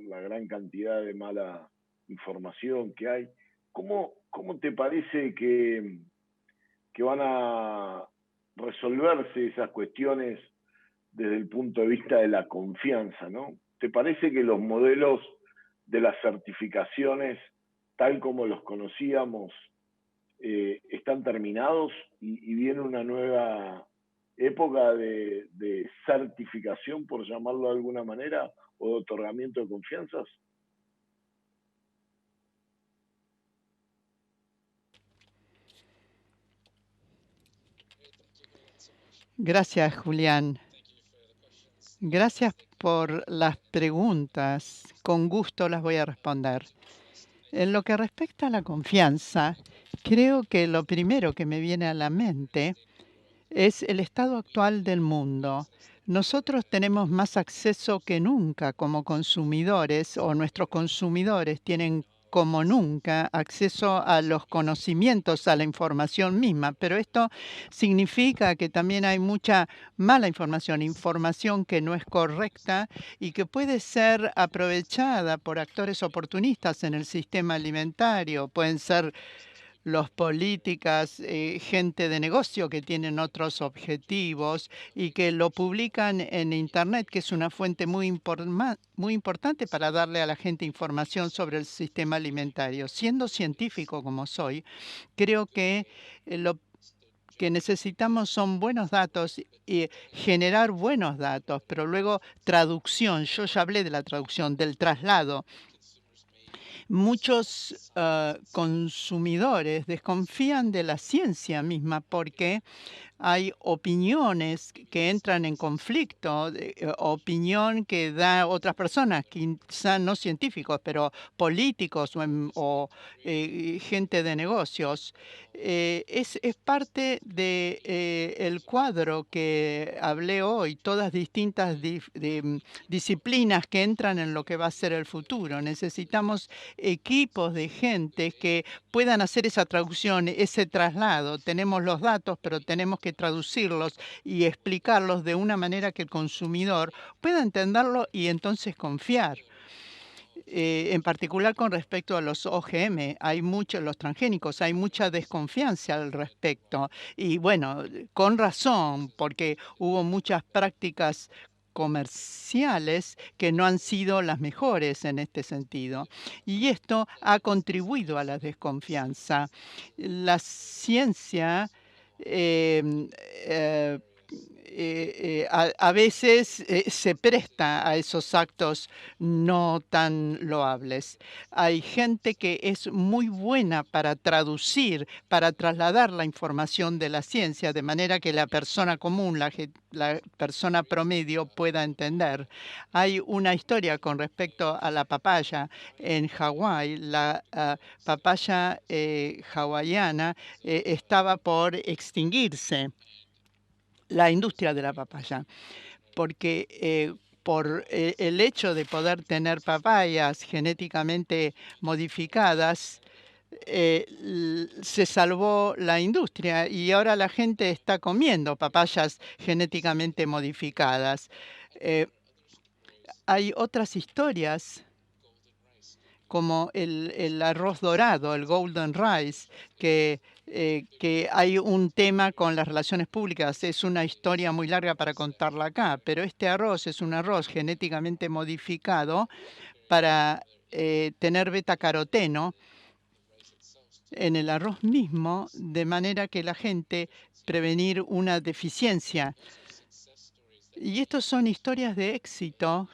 la gran cantidad de mala información que hay. ¿Cómo te parece que van a resolverse esas cuestiones desde el punto de vista de la confianza, ¿no? ¿Te parece que los modelos de las certificaciones, tal como los conocíamos, están terminados y viene una nueva época de certificación, por llamarlo de alguna manera, o de otorgamiento de confianzas? Gracias, Julián. Gracias por las preguntas. Con gusto las voy a responder. En lo que respecta a la confianza, creo que lo primero que me viene a la mente es el estado actual del mundo. Nosotros tenemos más acceso que nunca como consumidores, o nuestros consumidores tienen como nunca acceso a los conocimientos, a la información misma, pero esto significa que también hay mucha mala información, información que no es correcta y que puede ser aprovechada por actores oportunistas en el sistema alimentario. Pueden ser los políticas, gente de negocio que tienen otros objetivos y que lo publican en Internet, que es una fuente muy importante para darle a la gente información sobre el sistema alimentario. Siendo científico como soy, creo que lo que necesitamos son buenos datos y generar buenos datos, pero luego traducción. Yo ya hablé de la traducción, del traslado. Muchos consumidores desconfían de la ciencia misma porque hay opiniones que entran en conflicto, opinión que da otras personas, quizá no científicos, pero políticos o gente de negocios. Es parte del cuadro que hablé hoy, todas distintas disciplinas que entran en lo que va a ser el futuro. Necesitamos equipos de gente que puedan hacer esa traducción, ese traslado. Tenemos los datos, pero tenemos que traducirlos y explicarlos de una manera que el consumidor pueda entenderlo y entonces confiar. En particular con respecto a los OGM, los transgénicos, hay mucha desconfianza al respecto. Y bueno, con razón, porque hubo muchas prácticas comerciales que no han sido las mejores en este sentido. Y esto ha contribuido a la desconfianza. La ciencia a veces se presta a esos actos no tan loables. Hay gente que es muy buena para traducir, para trasladar la información de la ciencia, de manera que la persona común, la persona promedio pueda entender. Hay una historia con respecto a la papaya en Hawái. La papaya hawaiana estaba por extinguirse, la industria de la papaya, porque por el hecho de poder tener papayas genéticamente modificadas, se salvó la industria y ahora la gente está comiendo papayas genéticamente modificadas. Eh, Hay otras historias como el arroz dorado, el golden rice, que hay un tema con las relaciones públicas. Es una historia muy larga para contarla acá, pero este arroz es un arroz genéticamente modificado para tener betacaroteno en el arroz mismo, de manera que la gente prevenir una deficiencia. Y estos son historias de éxito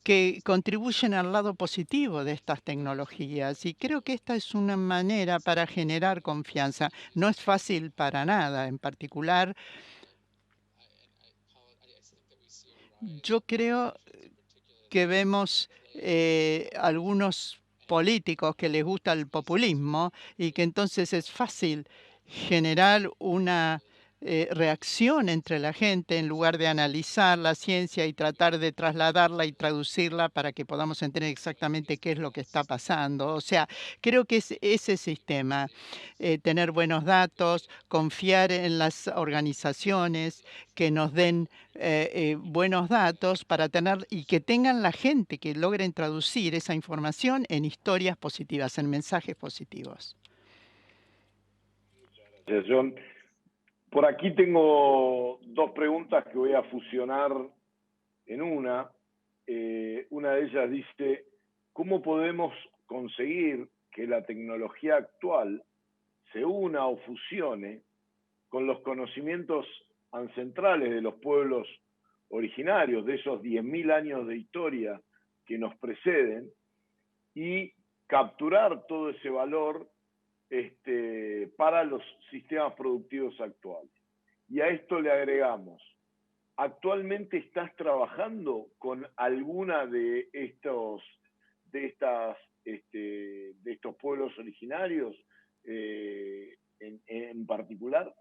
que contribuyen al lado positivo de estas tecnologías. Y creo que esta es una manera para generar confianza. No es fácil para nada. En particular, yo creo que vemos algunos políticos que les gusta el populismo y que entonces es fácil generar una reacción entre la gente en lugar de analizar la ciencia y tratar de trasladarla y traducirla para que podamos entender exactamente qué es lo que está pasando. O sea, creo que es ese sistema, tener buenos datos, confiar en las organizaciones que nos den buenos datos para tener y que tengan la gente que logren traducir esa información en historias positivas, en mensajes positivos. Gracias, John. Por aquí tengo dos preguntas que voy a fusionar en una. Una de ellas dice, ¿cómo podemos conseguir que la tecnología actual se una o fusione con los conocimientos ancestrales de los pueblos originarios, de esos 10.000 años de historia que nos preceden, y capturar todo ese valor para los sistemas productivos actuales? Y a esto le agregamos, ¿actualmente estás trabajando con alguna de estos pueblos originarios en particular?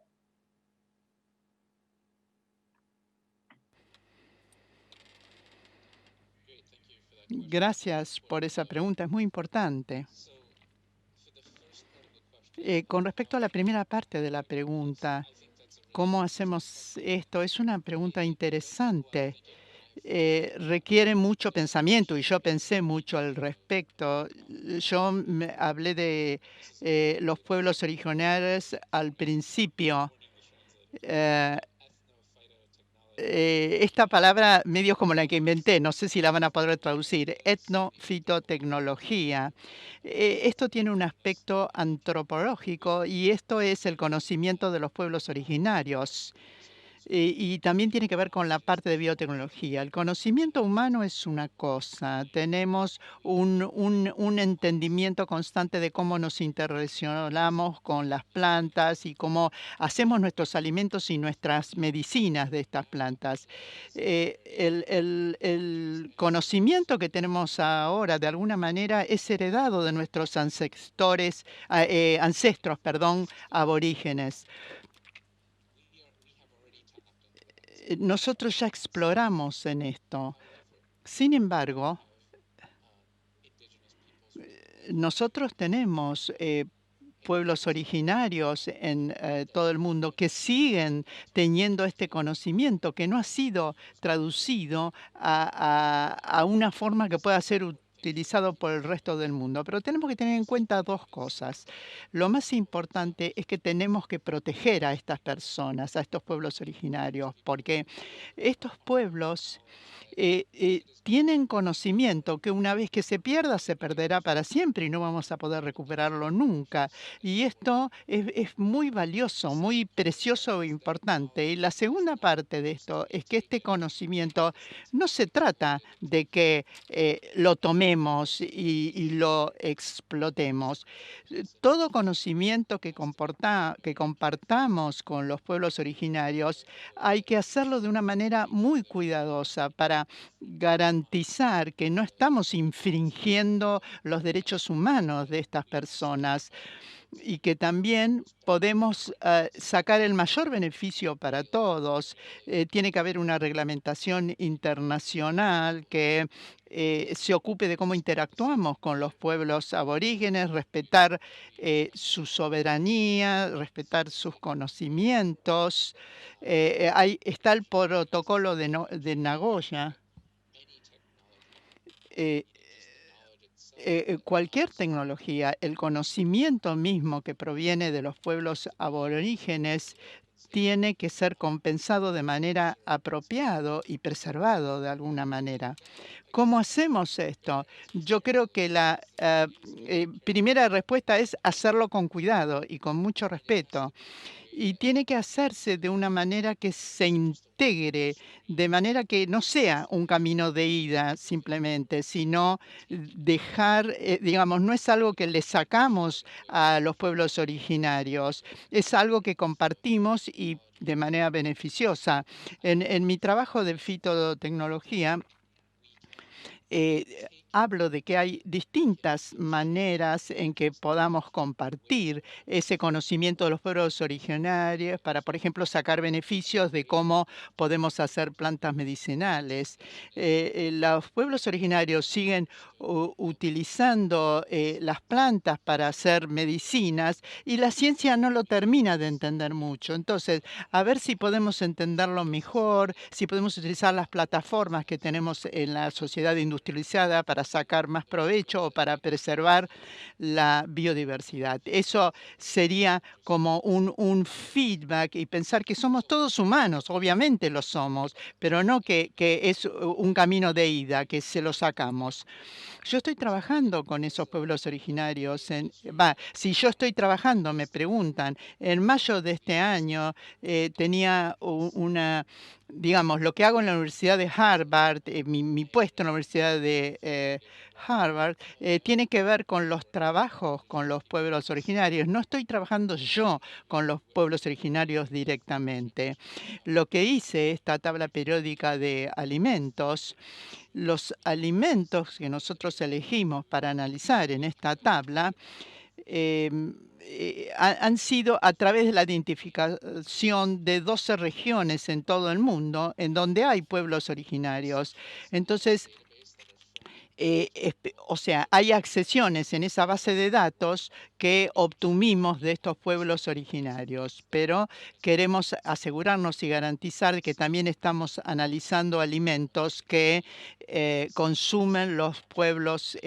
Gracias por esa pregunta, es muy importante. Con respecto a la primera parte de la pregunta, ¿cómo hacemos esto? Es una pregunta interesante. Requiere mucho pensamiento y yo pensé mucho al respecto. Yo hablé de los pueblos originarios al principio. Esta palabra medio como la que inventé, no sé si la van a poder traducir, etnofitotecnología. Esto tiene un aspecto antropológico y esto es el conocimiento de los pueblos originarios. Y también tiene que ver con la parte de biotecnología. El conocimiento humano es una cosa. Tenemos un entendimiento constante de cómo nos interrelacionamos con las plantas y cómo hacemos nuestros alimentos y nuestras medicinas de estas plantas. El conocimiento que tenemos ahora, de alguna manera, es heredado de nuestros ancestros, aborígenes. Nosotros ya exploramos en esto. Sin embargo, nosotros tenemos pueblos originarios en todo el mundo que siguen teniendo este conocimiento que no ha sido traducido a una forma que pueda ser utilizado por el resto del mundo. Pero tenemos que tener en cuenta dos cosas. Lo más importante es que tenemos que proteger a estas personas, a estos pueblos originarios, porque estos pueblos tienen conocimiento que una vez que se pierda, se perderá para siempre y no vamos a poder recuperarlo nunca. Y esto es muy valioso, muy precioso e importante. Y la segunda parte de esto es que este conocimiento no se trata de que lo tomemos y lo explotemos. Todo conocimiento que compartamos con los pueblos originarios hay que hacerlo de una manera muy cuidadosa para garantizar que no estamos infringiendo los derechos humanos de estas personas y que también podemos sacar el mayor beneficio para todos. Tiene que haber una reglamentación internacional que se ocupe de cómo interactuamos con los pueblos aborígenes, respetar su soberanía, respetar sus conocimientos. Está el protocolo de Nagoya. Cualquier tecnología, el conocimiento mismo que proviene de los pueblos aborígenes tiene que ser compensado de manera apropiada y preservado de alguna manera. ¿Cómo hacemos esto? Yo creo que la primera respuesta es hacerlo con cuidado y con mucho respeto. Y tiene que hacerse de una manera que se integre, de manera que no sea un camino de ida simplemente, sino dejar, digamos, no es algo que le sacamos a los pueblos originarios, es algo que compartimos y de manera beneficiosa. En mi trabajo de fitotecnología, hablo de que hay distintas maneras en que podamos compartir ese conocimiento de los pueblos originarios para, por ejemplo, sacar beneficios de cómo podemos hacer plantas medicinales. Los pueblos originarios siguen utilizando las plantas para hacer medicinas y la ciencia no lo termina de entender mucho. Entonces, a ver si podemos entenderlo mejor, si podemos utilizar las plataformas que tenemos en la sociedad industrializada para sacar más provecho o para preservar la biodiversidad. Eso sería como un feedback y pensar que somos todos humanos, obviamente lo somos, pero no que es un camino de ida, que se lo sacamos. Yo estoy trabajando con esos pueblos originarios. Si yo estoy trabajando, me preguntan, en mayo de este año tenía digamos, lo que hago en la Universidad de Harvard, mi puesto en la Universidad de Harvard, tiene que ver con los trabajos con los pueblos originarios. No estoy trabajando yo con los pueblos originarios directamente. Lo que hice, esta tabla periódica de alimentos, los alimentos que nosotros elegimos para analizar en esta tabla han sido a través de la identificación de 12 regiones en todo el mundo en donde hay pueblos originarios. Entonces, o sea, hay accesiones en esa base de datos que obtuvimos de estos pueblos originarios, pero queremos asegurarnos y garantizar que también estamos analizando alimentos que consumen los pueblos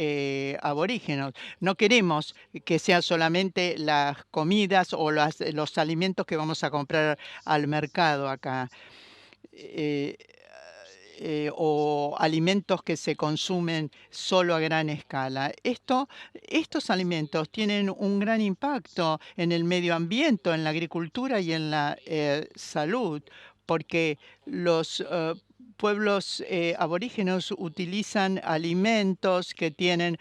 aborígenes. No queremos que sean solamente las comidas o los alimentos que vamos a comprar al mercado acá. O alimentos que se consumen solo a gran escala. Estos alimentos tienen un gran impacto en el medio ambiente, en la agricultura y en la salud, porque los pueblos aborígenes utilizan alimentos que tienen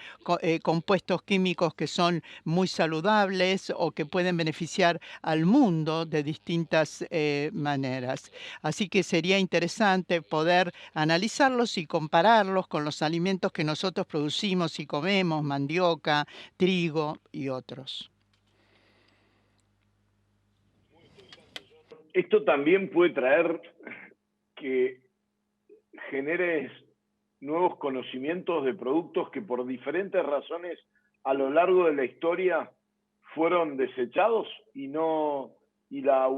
compuestos químicos que son muy saludables o que pueden beneficiar al mundo de distintas maneras. Así que sería interesante poder analizarlos y compararlos con los alimentos que nosotros producimos y comemos, mandioca, trigo y otros. Esto también puede traer que generes nuevos conocimientos de productos que por diferentes razones a lo largo de la historia fueron desechados y la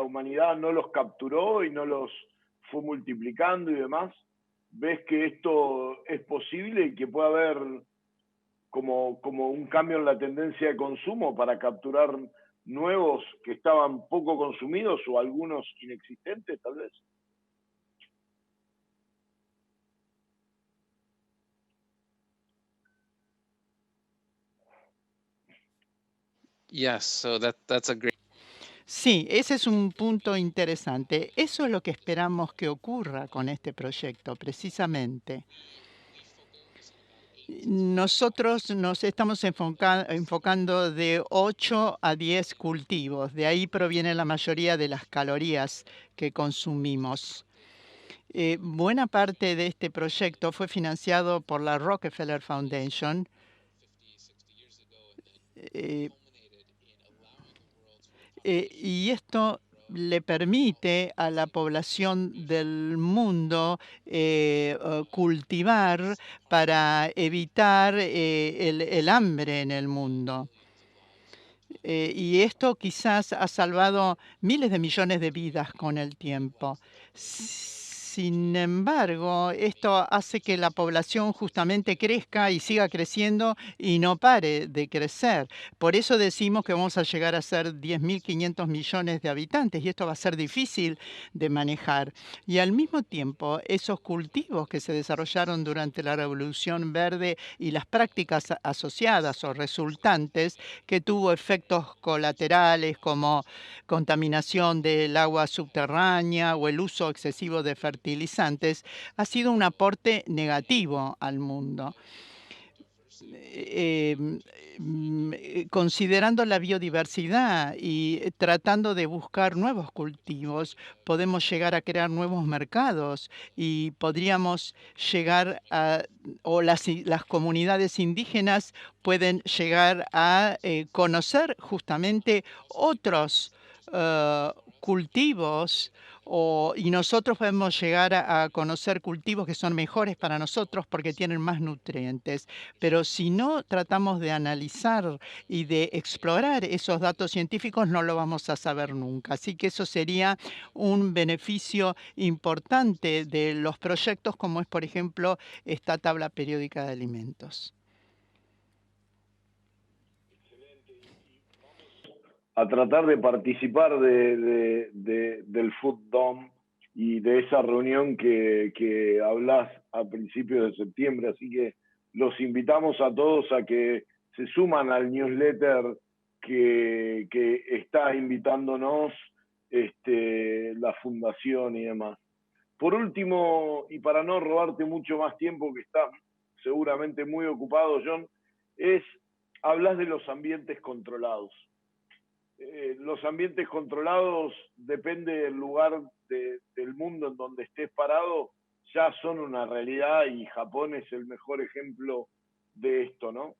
humanidad no los capturó y no los fue multiplicando y demás. ¿Ves que esto es posible y que puede haber como un cambio en la tendencia de consumo para capturar nuevos que estaban poco consumidos o algunos inexistentes, tal vez? Yes, so that's a great. Sí, ese es un punto interesante. Eso es lo que esperamos que ocurra con este proyecto, precisamente. Nosotros nos estamos enfocando de 8 a 10 cultivos. De ahí proviene la mayoría de las calorías que consumimos. Buena parte de este proyecto fue financiado por la Rockefeller Foundation. Y esto le permite a la población del mundo cultivar para evitar el hambre en el mundo. Y esto quizás ha salvado miles de millones de vidas con el tiempo. Sin embargo, esto hace que la población justamente crezca y siga creciendo y no pare de crecer. Por eso decimos que vamos a llegar a ser 10.500 millones de habitantes y esto va a ser difícil de manejar. Y al mismo tiempo, esos cultivos que se desarrollaron durante la Revolución Verde y las prácticas asociadas o resultantes que tuvo efectos colaterales como contaminación del agua subterránea o el uso excesivo de fertilizantes, ha sido un aporte negativo al mundo. Considerando la biodiversidad y tratando de buscar nuevos cultivos, podemos llegar a crear nuevos mercados y podríamos llegar a, o las comunidades indígenas pueden llegar a conocer justamente otros cultivos y nosotros podemos llegar a conocer cultivos que son mejores para nosotros porque tienen más nutrientes. Pero si no tratamos de analizar y de explorar esos datos científicos, no lo vamos a saber nunca. Así que eso sería un beneficio importante de los proyectos como es, por ejemplo, esta tabla periódica de alimentos. A tratar de participar del Food Dome y de esa reunión que hablas a principios de septiembre. Así que los invitamos a todos a que se suman al newsletter que está invitándonos la fundación y demás. Por último, y para no robarte mucho más tiempo, que estás seguramente muy ocupado, John, hablas de los ambientes controlados. Los ambientes controlados, depende del lugar del mundo en donde estés parado, ya son una realidad y Japón es el mejor ejemplo de esto, ¿no?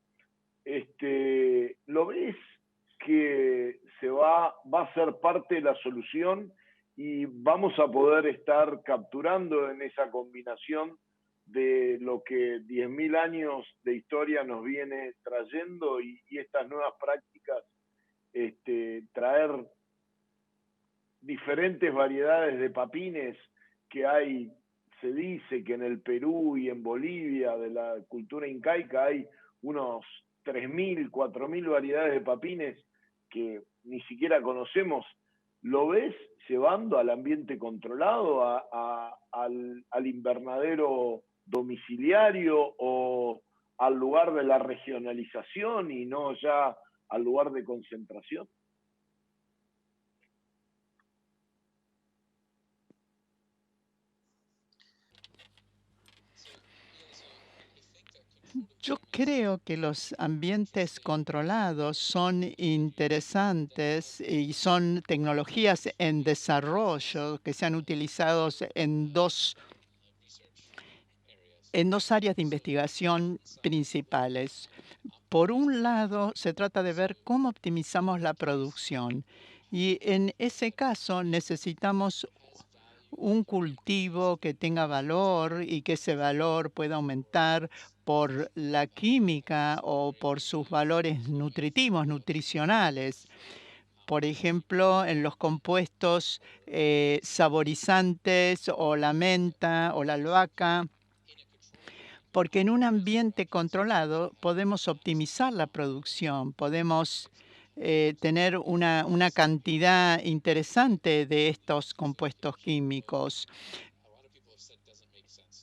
¿Lo ves que va a ser parte de la solución y vamos a poder estar capturando en esa combinación de lo que 10.000 años de historia nos viene trayendo y estas nuevas prácticas? Traer diferentes variedades de papines que hay, se dice que en el Perú y en Bolivia de la cultura incaica hay unos 3.000, 4.000 variedades de papines que ni siquiera conocemos. ¿Lo ves llevando al ambiente controlado, al invernadero domiciliario o al lugar de la regionalización y no ya al lugar de concentración? Yo creo que los ambientes controlados son interesantes y son tecnologías en desarrollo que se han utilizado en dos áreas de investigación principales. Por un lado, se trata de ver cómo optimizamos la producción y en ese caso necesitamos un cultivo que tenga valor y que ese valor pueda aumentar por la química o por sus valores nutritivos, nutricionales. Por ejemplo, en los compuestos saborizantes o la menta o la albahaca porque en un ambiente controlado podemos optimizar la producción, podemos tener una cantidad interesante de estos compuestos químicos.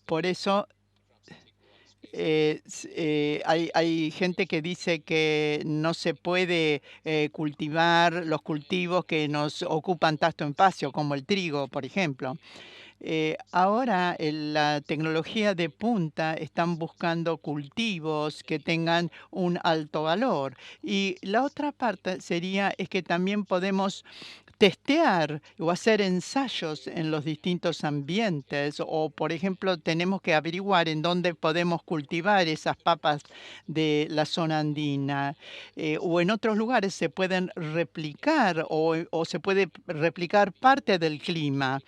Por eso hay gente que dice que no se puede cultivar los cultivos que nos ocupan tanto espacio, como el trigo, por ejemplo. Ahora la tecnología de punta están buscando cultivos que tengan un alto valor. Y la otra parte sería es que también podemos testear o hacer ensayos en los distintos ambientes o, por ejemplo, tenemos que averiguar en dónde podemos cultivar esas papas de la zona andina o en otros lugares se pueden replicar o se puede replicar parte del clima.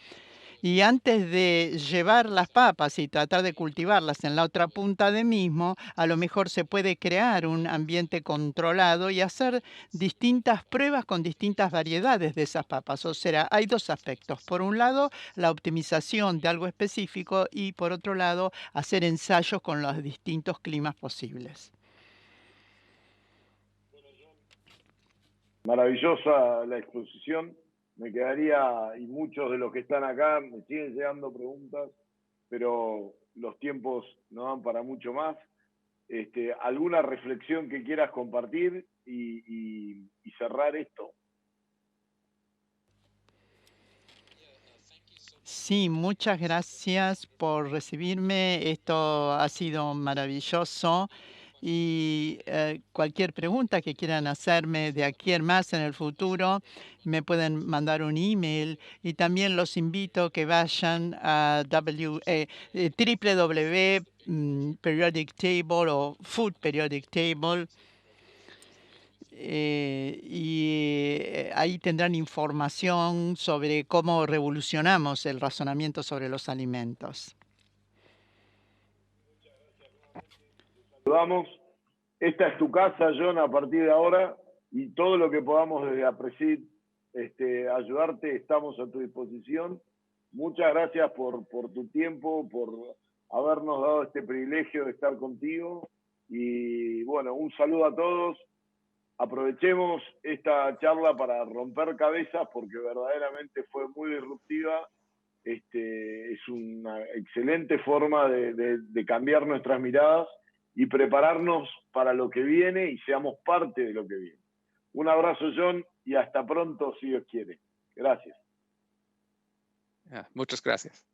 Y antes de llevar las papas y tratar de cultivarlas en la otra punta de mismo, a lo mejor se puede crear un ambiente controlado y hacer distintas pruebas con distintas variedades de esas papas. O sea, hay dos aspectos. Por un lado, la optimización de algo específico y por otro lado, hacer ensayos con los distintos climas posibles. Maravillosa la exposición. Me quedaría, y muchos de los que están acá, me siguen llegando preguntas, pero los tiempos no dan para mucho más. ¿Alguna reflexión que quieras compartir y cerrar esto? Sí, muchas gracias por recibirme. Esto ha sido maravilloso. Y cualquier pregunta que quieran hacerme de aquí en más en el futuro, me pueden mandar un email. Y también los invito a que vayan a www.periodic Table o Food Periodic Table. Ahí tendrán información sobre cómo revolucionamos el razonamiento sobre los alimentos. Saludamos. Esta es tu casa, John, a partir de ahora, y todo lo que podamos desde APRESID ayudarte, estamos a tu disposición. Muchas gracias por tu tiempo, por habernos dado este privilegio de estar contigo. Y bueno, un saludo a todos. Aprovechemos esta charla para romper cabezas porque verdaderamente fue muy disruptiva. Es una excelente forma de cambiar nuestras miradas y prepararnos para lo que viene y seamos parte de lo que viene. Un abrazo, John, y hasta pronto, si Dios quiere. Gracias. Muchas gracias.